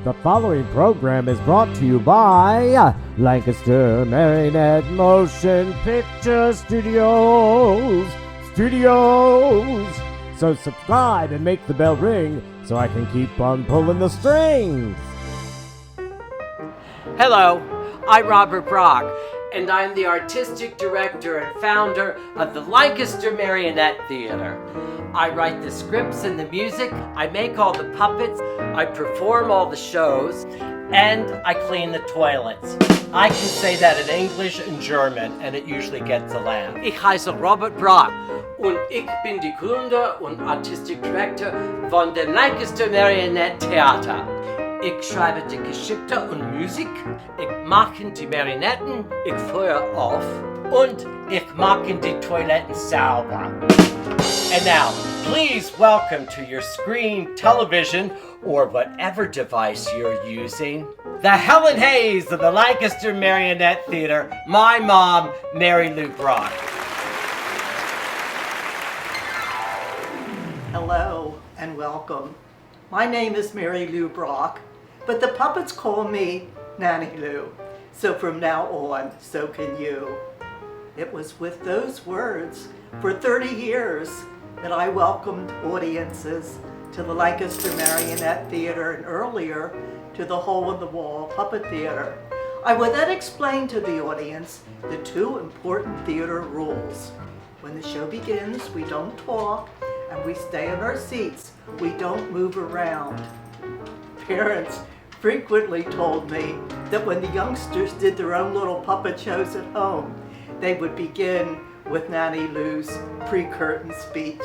The following program is brought to you by Lancaster Marionette Motion Picture Studios. So subscribe and make the bell ring so I can keep on pulling the strings. Hello, I'm Robert Brock, and I'm the artistic director and founder of the Lancaster Marionette Theater. I write the scripts and the music, I make all the puppets, I perform all the shows, and I clean the toilets. I can say that in English and German, and it usually gets a laugh. Ich heiße Robert Brock und ich bin die Gründer und Artistic Director von dem Lancaster Marionette Theater. Ich schreibe die Geschichte und Musik, ich mache die Marionetten, ich feuer auf und ich mache die Toiletten sauber. And now, please welcome to your screen, television, or whatever device you're using, the Helen Hayes of the Lancaster Marionette Theater, my mom, Mary Lou Brock. Hello and welcome. My name is Mary Lou Brock, but the puppets call me Nanny Lou. So from now on, so can you. It was with those words for 30 years that I welcomed audiences to the Lancaster Marionette Theater and earlier to the Hole in the Wall Puppet Theater. I would then explain to the audience the two important theater rules. When the show begins, we don't talk and we stay in our seats. We don't move around. Parents frequently told me that when the youngsters did their own little puppet shows at home, they would begin with Nanny Lou's pre-curtain speech.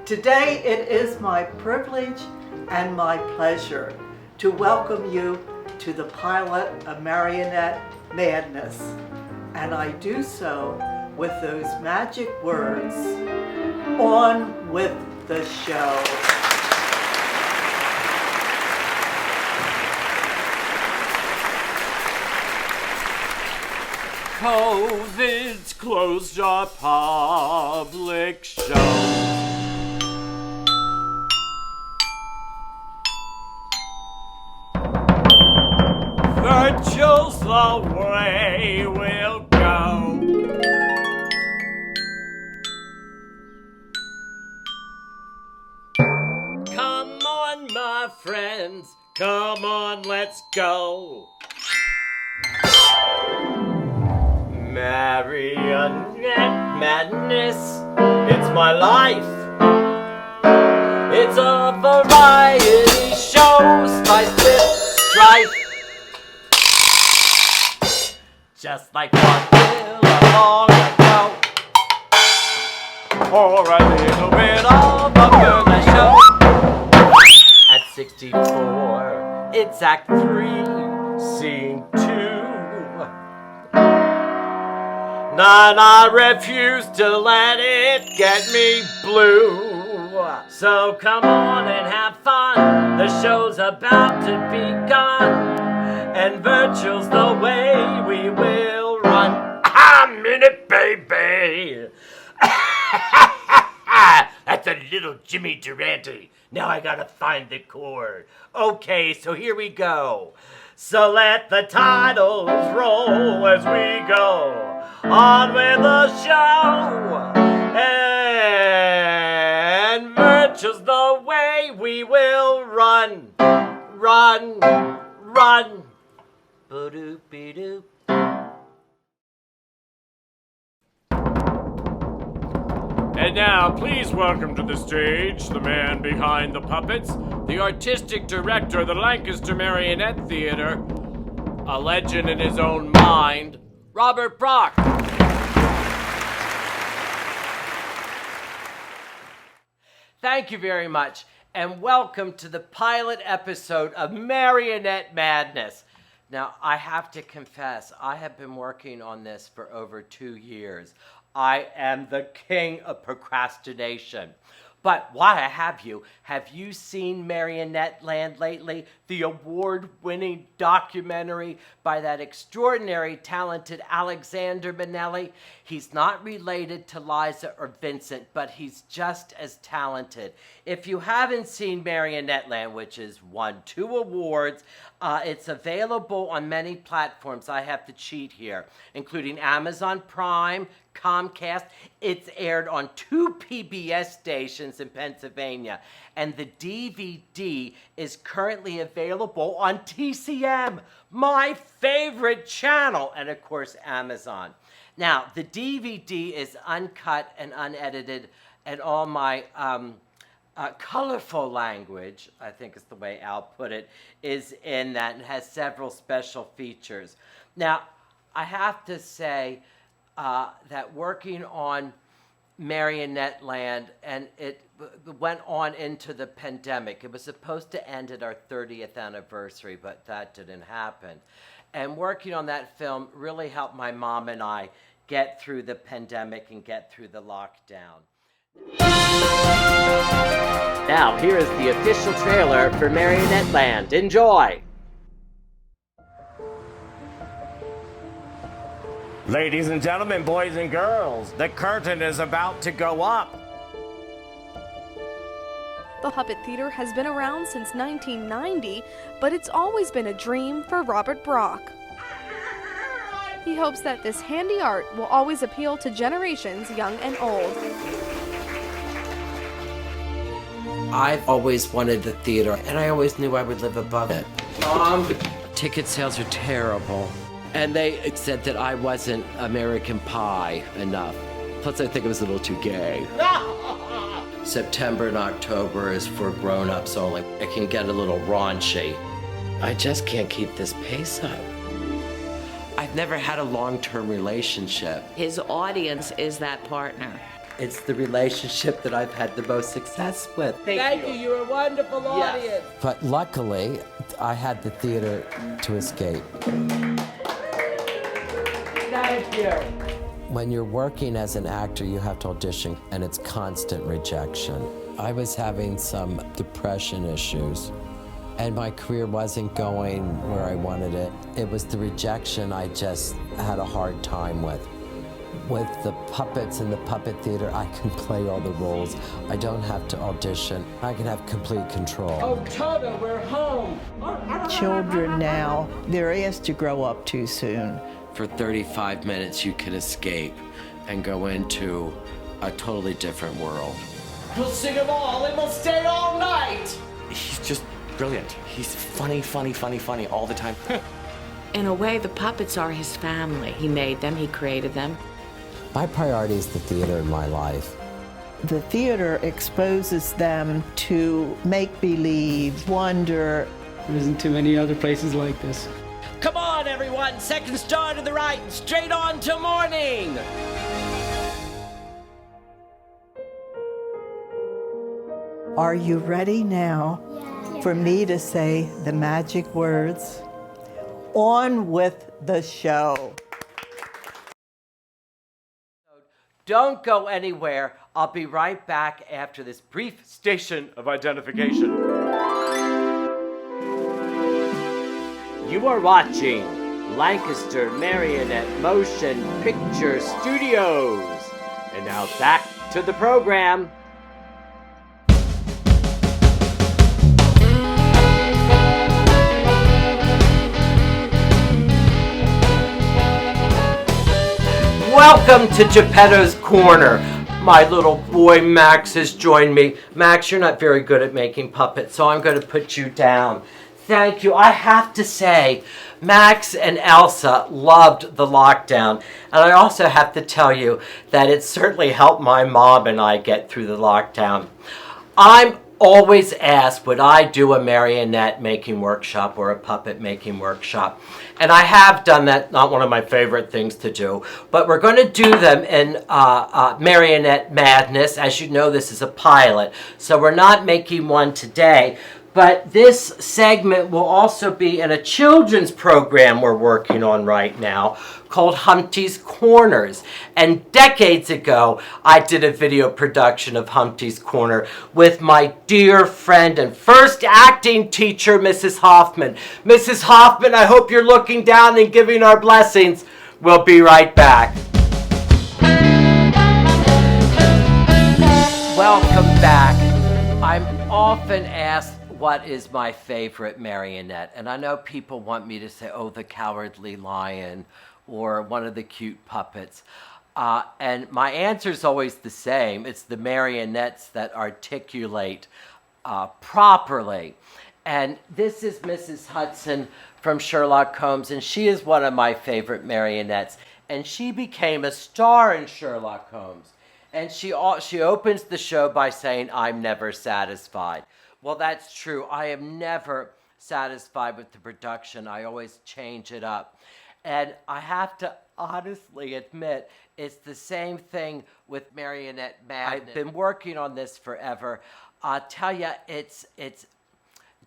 Today it is my privilege and my pleasure to welcome you to the pilot of Marionette Madness. And I do so with those magic words, on with the show. COVID's closed our public shows. Virtual's the way we'll go. Come on, my friends, come on, let's go. Marionette madness, it's my life. It's a variety show, spice with strife. Just like one little long ago, or a little bit of a girlish show. At 64, it's Act 3, Scene 2. And I refuse to let it get me blue. So come on and have fun. The show's about to begun, and virtual's the way we will run. I'm in it, baby. That's a little Jimmy Durante. Now I gotta find the chord. Okay, so here we go. So let the titles roll as we go on with the show, and virtual's the way we will run, run, run. Ba-doop-be-doop. And now, please welcome to the stage the man behind the puppets, the artistic director of the Lancaster Marionette Theater, a legend in his own mind, Robert Brock. Thank you very much, and welcome to the pilot episode of Marionette Madness. Now, I have to confess, I have been working on this for over 2 years. I am the king of procrastination. But why I have you seen Marionette Land lately? The award-winning documentary by that extraordinary, talented Alexander Minnelli. He's not related to Liza or Vincent, but he's just as talented. If you haven't seen Marionette Land, which has won 2 awards, it's available on many platforms. I have to cheat here, including Amazon Prime, Comcast. It's aired on 2 PBS stations in Pennsylvania, and the DVD is currently available on TCM, my favorite channel, and of course Amazon. Now, the DVD is uncut and unedited, and all my colorful language, I think is the way Al put it, is in that and has several special features. Now, I have to say that working on Marionette Land, and it went on into the pandemic. It was supposed to end at our 30th anniversary, but that didn't happen. And working on that film really helped my mom and I get through the pandemic and get through the lockdown. Now, here is the official trailer for Marionette Land. Enjoy! Ladies and gentlemen, boys and girls, the curtain is about to go up. The Puppet Theater has been around since 1990, but it's always been a dream for Robert Brock. He hopes that this handy art will always appeal to generations young and old. I've always wanted the theater, and I always knew I would live above it. Ticket sales are terrible. And they said that I wasn't American Pie enough. Plus, I think it was a little too gay. September and October is for grown-ups only. It can get a little raunchy. I just can't keep this pace up. I've never had a long-term relationship. His audience is that partner. It's the relationship that I've had the most success with. Thank you. You're a wonderful audience. But luckily, I had the theater to escape. Thank you. When you're working as an actor, you have to audition, and it's constant rejection. I was having some depression issues, and my career wasn't going where I wanted it. It was the rejection I just had a hard time with. With the puppets in the puppet theater, I can play all the roles. I don't have to audition. I can have complete control. Oh, Toto, we're home. Children now, they're asked to grow up too soon. For 35 minutes, you can escape and go into a totally different world. We'll sing them all and we'll stay all night. He's just brilliant. He's funny all the time. In a way, the puppets are his family. He made them, he created them. My priority is the theater in my life. The theater exposes them to make-believe, wonder. There isn't too many other places like this. Come on, everyone! Second star to the right, straight on to morning! Are you ready now for me to say the magic words? On with the show. Don't go anywhere. I'll be right back after this brief station of identification. You are watching Lancaster Marionette Motion Picture Studios. And now back to the program. Welcome to Geppetto's Corner. My little boy Max has joined me. Max, you're not very good at making puppets, so I'm going to put you down. Thank you. I have to say, Max and Elsa loved the lockdown. And I also have to tell you that it certainly helped my mom and I get through the lockdown. I'm always asked, would I do a marionette making workshop or a puppet making workshop? And I have done that, not one of my favorite things to do, but we're going to do them in Marionette Madness. As you know, this is a pilot, so we're not making one today, But this segment will also be in a children's program we're working on right now called Humpty's Corners. And decades ago, I did a video production of Humpty's Corner with my dear friend and first acting teacher, Mrs. Hoffman. Mrs. Hoffman, I hope you're looking down and giving our blessings. We'll be right back. Welcome back. I'm often asked what is my favorite marionette, and I know people want me to say, oh, the Cowardly Lion or one of the cute puppets, and my answer is always the same. It's the marionettes that articulate properly. And this is Mrs. Hudson from Sherlock Holmes, and she is one of my favorite marionettes, and she became a star in Sherlock Holmes. And she opens the show by saying, I'm never satisfied. Well, that's true. I am never satisfied with the production. I always change it up. And I have to honestly admit, it's the same thing with Marionette Madness. I've been working on this forever. I'll tell you, it's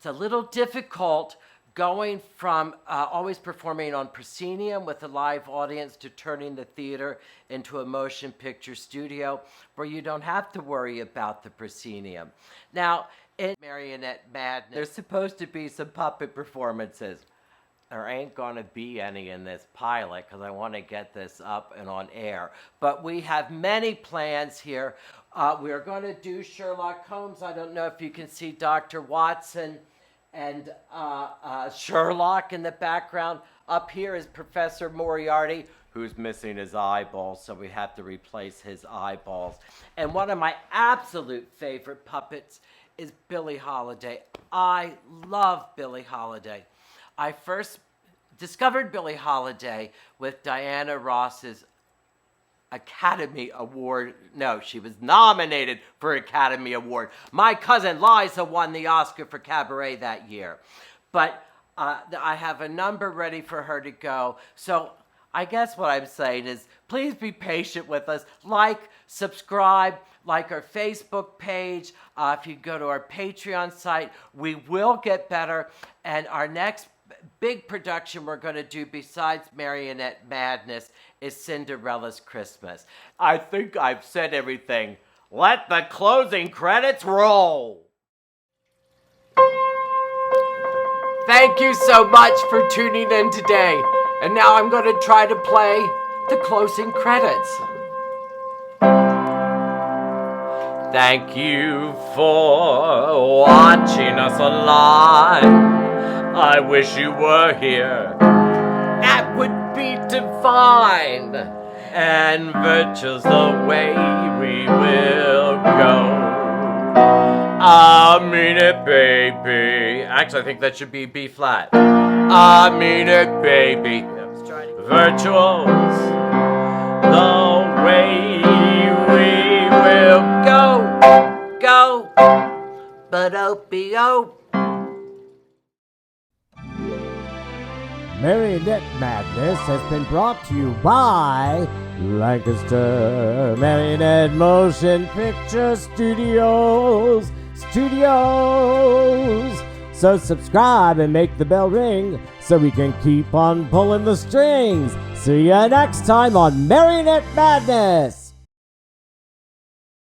a little difficult going from always performing on proscenium with a live audience to turning the theater into a motion picture studio where you don't have to worry about the proscenium. Now, in Marionette Madness, there's supposed to be some puppet performances. There ain't gonna be any in this pilot because I want to get this up and on air. But we have many plans here. We are going to do Sherlock Holmes. I don't know if you can see Dr. Watson and Sherlock in the background. Up here is Professor Moriarty, who's missing his eyeballs, so we have to replace his eyeballs. And one of my absolute favorite puppets is Billie Holiday. I love Billie Holiday. I first discovered Billie Holiday with Diana Ross's Academy Award. No, she was nominated for Academy Award. My cousin Liza won the Oscar for Cabaret that year. But I have a number ready for her to go. So I guess what I'm saying is please be patient with us. Like, subscribe, like our Facebook page. If you go to our Patreon site, we will get better. And our next big production we're going to do besides Marionette Madness is Cinderella's Christmas. I think I've said everything. Let the closing credits roll. Thank you so much for tuning in today. And now I'm going to try to play the closing credits. Thank you for watching us online. I wish you were here. That would be divine. And virtual's the way we will go. I mean it, baby. Actually, I think that should be B flat. I mean it, baby. Virtual's the way we will go. Go. But oh. Marionette Madness has been brought to you by Lancaster Marionette Motion Picture Studios. So subscribe and make the bell ring so we can keep on pulling the strings. See you next time on Marionette Madness.